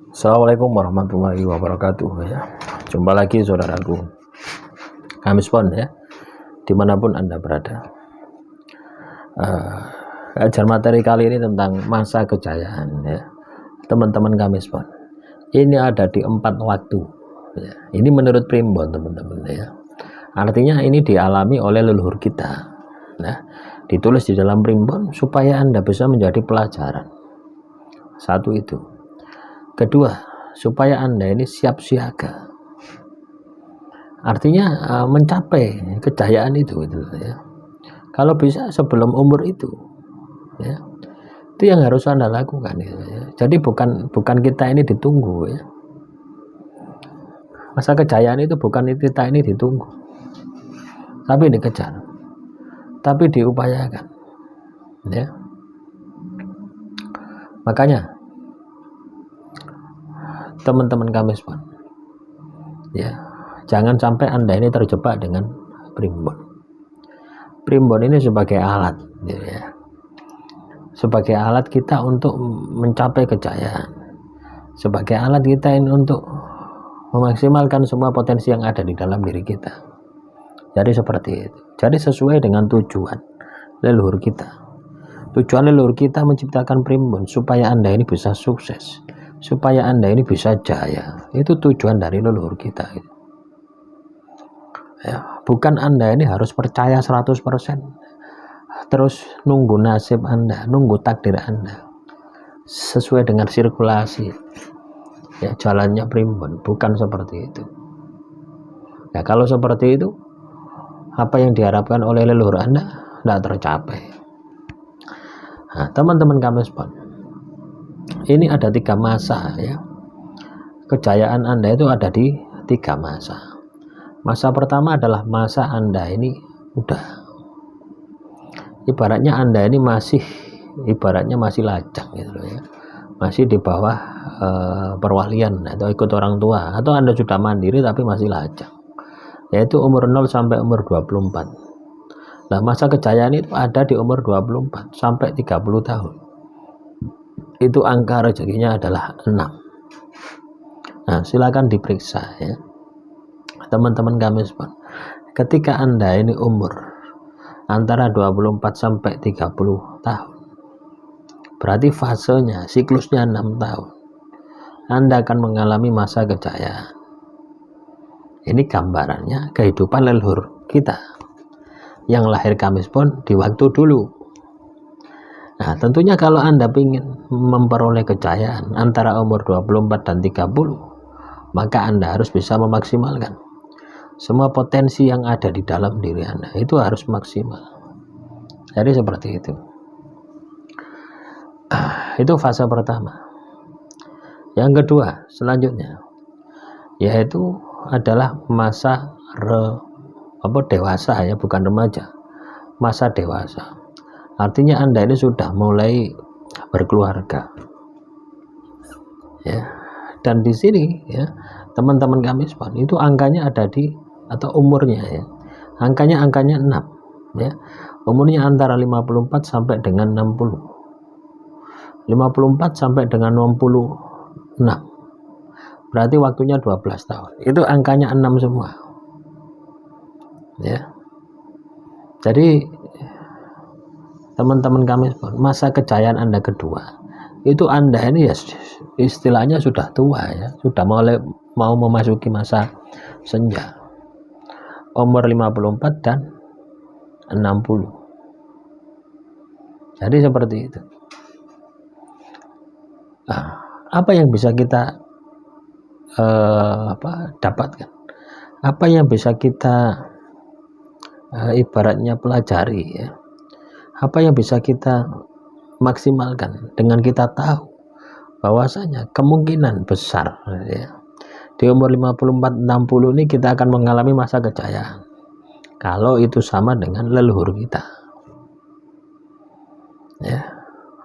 Assalamualaikum warahmatullahi wabarakatuh ya. Jumpa lagi saudaraku, Kamis Pon ya, dimanapun Anda berada. Ajar materi kali ini tentang masa kejayaan ya, teman-teman Kamis Pon. Ini ada di 4 waktu ya. Ini menurut Primbon teman-teman ya. Artinya ini dialami oleh leluhur kita. Nah, ditulis di dalam Primbon supaya Anda bisa menjadi pelajaran. Satu itu. Kedua, supaya Anda ini siap siaga. Artinya mencapai kejayaan itu gitu ya. Kalau bisa sebelum umur itu ya. Itu yang harus Anda lakukan gitu ya. Jadi bukan kita ini ditunggu ya. Masa kejayaan itu bukan kita ini ditunggu. Tapi dikejar. Tapi diupayakan. Ya. Makanya teman-teman Kamis Pon ya, jangan sampai Anda ini terjebak dengan Primbon. Primbon ini sebagai alat gitu ya, sebagai alat kita untuk mencapai kejayaan, sebagai alat kita ini untuk memaksimalkan semua potensi yang ada di dalam diri kita. Jadi seperti itu. Jadi sesuai dengan tujuan leluhur kita. Tujuan leluhur kita menciptakan Primbon supaya Anda ini bisa sukses, supaya Anda ini bisa jaya. Itu tujuan dari leluhur kita ya. Bukan Anda ini harus percaya 100% terus nunggu nasib Anda, nunggu takdir Anda sesuai dengan sirkulasi ya, jalannya Primbon. Bukan seperti itu ya. Kalau seperti itu, apa yang diharapkan oleh leluhur Anda tidak tercapai. Nah, teman-teman Kamis Pon, ini ada 3 masa ya. Kejayaan Anda itu ada di 3 masa. Masa pertama adalah masa Anda ini udah, ibaratnya Anda ini masih lajang gitu loh ya. Masih di bawah perwalian atau ikut orang tua, atau Anda sudah mandiri tapi masih lajang. Yaitu umur 0 sampai umur 24. Nah, masa kejayaan itu ada di umur 24 sampai 30 tahun. Itu angka rezekinya adalah 6. Nah, silakan diperiksa ya, teman-teman Kamis Pon. Ketika Anda ini umur antara 24 sampai 30 tahun, berarti fasenya, siklusnya 6 tahun. Anda akan mengalami masa kejayaan. Ini gambarannya kehidupan leluhur kita yang lahir Kamis Pon di waktu dulu. Nah, tentunya kalau Anda ingin memperoleh kejayaan antara umur 24 dan 30, maka Anda harus bisa memaksimalkan semua potensi yang ada di dalam diri Anda. Itu harus maksimal. Jadi seperti itu. Itu fase pertama. Yang kedua, selanjutnya, yaitu adalah masa dewasa ya, bukan remaja. Masa dewasa. Artinya Anda ini sudah mulai berkeluarga. Ya. Dan di sini ya, teman-teman Kamis Pon, itu angkanya ada di, atau umurnya ya. Angkanya 6 ya. Umurnya antara 54 sampai dengan 60. 54 sampai dengan 66. Berarti waktunya 12 tahun. Itu angkanya 6 semua. Ya. Jadi teman-teman Kamis Pon, masa kejayaan Anda kedua, itu Anda ini ya istilahnya sudah tua ya, sudah mau memasuki masa senja. Umur 54 dan 60. Jadi seperti itu. Nah, apa yang bisa kita dapatkan? Apa yang bisa kita ibaratnya pelajari ya? Apa yang bisa kita maksimalkan dengan kita tahu bahwasanya kemungkinan besar ya, di umur 54-60 ini kita akan mengalami masa kejayaan kalau itu sama dengan leluhur kita ya.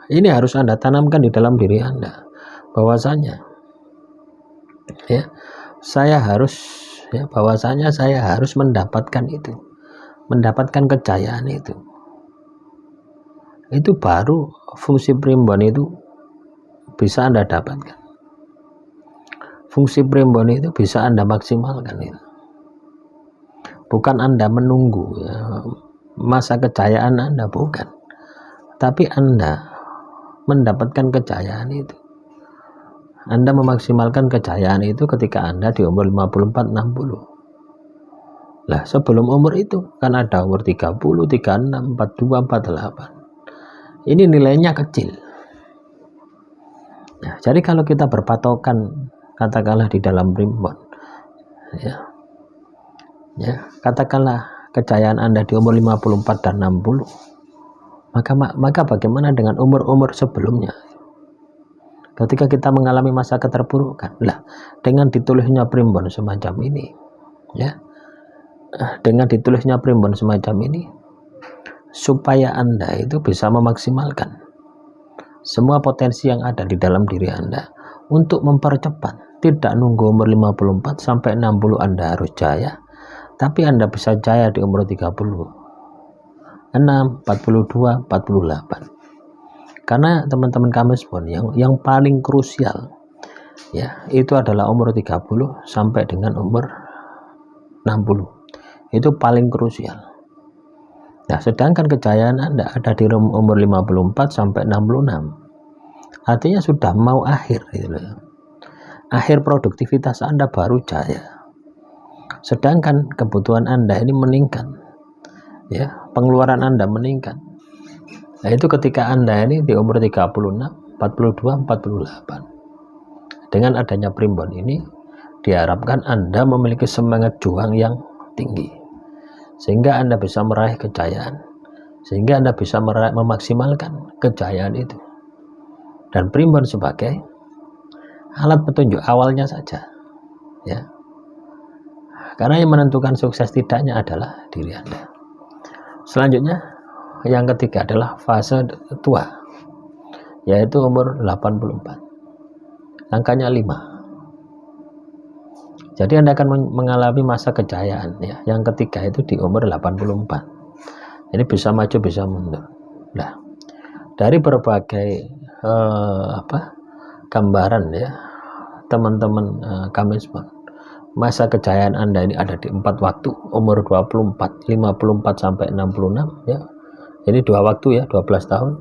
Ini harus Anda tanamkan di dalam diri Anda bahwasanya ya, bahwasanya saya harus mendapatkan itu, mendapatkan kejayaan itu. Itu baru fungsi Primbon itu bisa Anda dapatkan. fungsi primbon itu bisa Anda maksimalkan itu. Bukan Anda menunggu ya, masa kejayaan Anda, bukan, tapi Anda mendapatkan kejayaan itu. Anda memaksimalkan kejayaan itu ketika Anda di umur 54-60. Lah sebelum umur itu kan ada umur 30, 36, 42, 48. Ini nilainya kecil. Nah, jadi kalau kita berpatokan katakanlah di dalam primbon ya, katakanlah kejayaan Anda di umur 54 dan 60, maka bagaimana dengan umur-umur sebelumnya ketika kita mengalami masa keterpurukan? Lah, dengan ditulisnya primbon semacam ini ya, dengan ditulisnya primbon semacam ini supaya Anda itu bisa memaksimalkan semua potensi yang ada di dalam diri Anda untuk mempercepat. Tidak nunggu umur 54 sampai 60 Anda harus jaya, tapi Anda bisa jaya di umur 36, 42, 48. Karena teman-teman kami pun yang paling krusial ya, itu adalah umur 30 sampai dengan umur 60. Itu paling krusial. Nah, sedangkan kejayaan Anda ada di umur 54 sampai 66. Artinya sudah mau akhir gitu loh. Akhir produktivitas Anda baru jaya. Sedangkan kebutuhan Anda ini meningkat. Ya, pengeluaran Anda meningkat. Nah, itu ketika Anda ini di umur 36, 42, 48. Dengan adanya primbon ini diharapkan Anda memiliki semangat juang yang tinggi, sehingga Anda bisa meraih kejayaan, sehingga Anda bisa memaksimalkan kejayaan itu. Dan primbon sebagai alat petunjuk awalnya saja ya, karena yang menentukan sukses tidaknya adalah diri Anda. Selanjutnya yang ketiga adalah fase tua, yaitu umur 84, angkanya 5. Jadi Anda akan mengalami masa kejayaan ya, yang ketiga itu di umur 84. Ini bisa maju bisa mundur. Nah, dari berbagai gambaran ya teman-teman kami semua, masa kejayaan Anda ini ada di 4 waktu, umur 24, 54 sampai 66 ya. Ini 2 waktu ya, 12 tahun,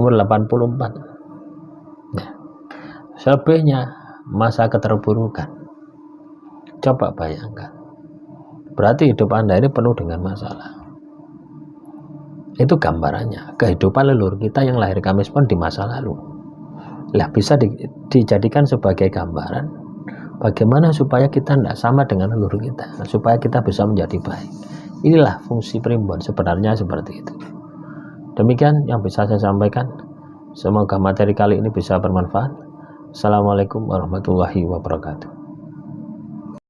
umur 84. Nah, selebihnya masa keterpurukan. Coba bayangkan. Berarti hidup Anda ini penuh dengan masalah. Itu gambarannya, kehidupan leluhur kita yang lahir Kamis Pon di masa lalu. Lah, bisa dijadikan sebagai gambaran bagaimana supaya kita tidak sama dengan leluhur kita, supaya kita bisa menjadi baik. Inilah fungsi primbon sebenarnya seperti itu. Demikian yang bisa saya sampaikan. Semoga materi kali ini bisa bermanfaat. Assalamualaikum warahmatullahi wabarakatuh.